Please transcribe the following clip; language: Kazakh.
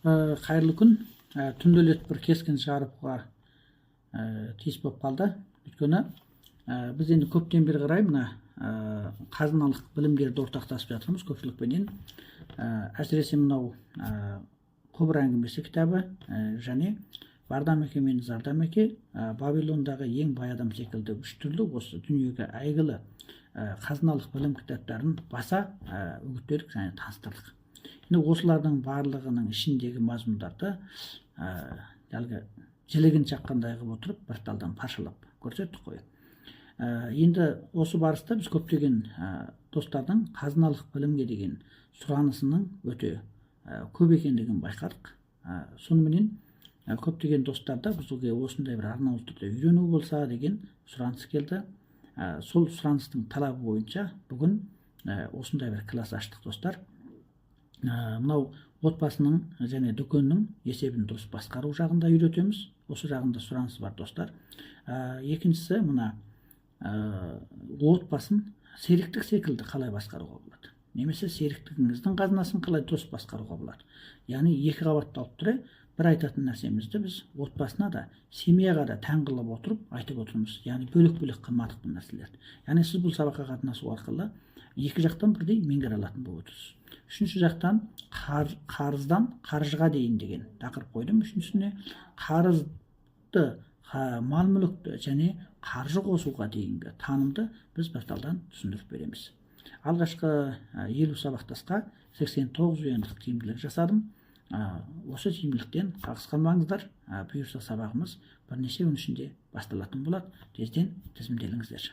Қайырлы күн. Түнделет бір кескін шығарыпқа тиіс болып қалды. Өйткені біз енді көптен бері қарай мына қазыналық білімдерді ортақтасып жатырмыз көпшілікпенен. Әсіресе мынау Құбыр әңгімесі кітабы және Бардам-еке мен Зардам-еке Вавилондағы ең бай адам секілді үш түрлі осы дүниеге әйгілі қазыналық білім кітаптарын баса үгіттедік және таныстырдық. Енді осылардың барлығының ішіндегі мазмұндарды әлгі жілігін шаққандай қылып отырып бір талдан паршалап көрсеттік қой. Енді осы барыста біз көптеген достардың қазыналық білімге деген сұранысының өте көп екендігін байқадық. Соныменен көптеген достарда бізге осындай бір арнаулы түрде үйрену болса деген сұраныс келді. Сол сұраныстың талабы бойынша бүгін осындай бір класс аштық достар. Мынау отбасының және дүкеннің есебін дұрыс басқару жағында үйретеміз. Осы жағында сұраныс бар достар. Екіншісі мына отбасын серіктік секілді қалай басқаруға болады. Немесе серіктігіңіздің қазынасын қалай дұрыс басқаруға болады. Яғни екі қабатталып тұр. Бір айтатын нәрсемізді біз отбасына да, семьяға да тән қылып отырып айтып отырмыз. Яғни бөлек-бөлек қымбатты нәрселерді. Яғни сіз бұл сабаққа қатынасу арқылы екі жақтан бірдей меңгере алатын болып отырсыз. Үшінші жақтан қарыздан қаржыға дейін деген тақырып қойдым. Үшіншісіне қарызды, мал-мүлікті және қаржы қосуға дейінгі танымды біз бір талдан түсіндіріп береміз. Алғашқы 50 сабақтасқа 89 ұяндық тиімділік жасадым. Осы тиімділіктен қағыс қалмаңыздар. Бұйырса сабағымыз бірнеше күн ішінде басталатын болады. Тезден тізімделіңіздер.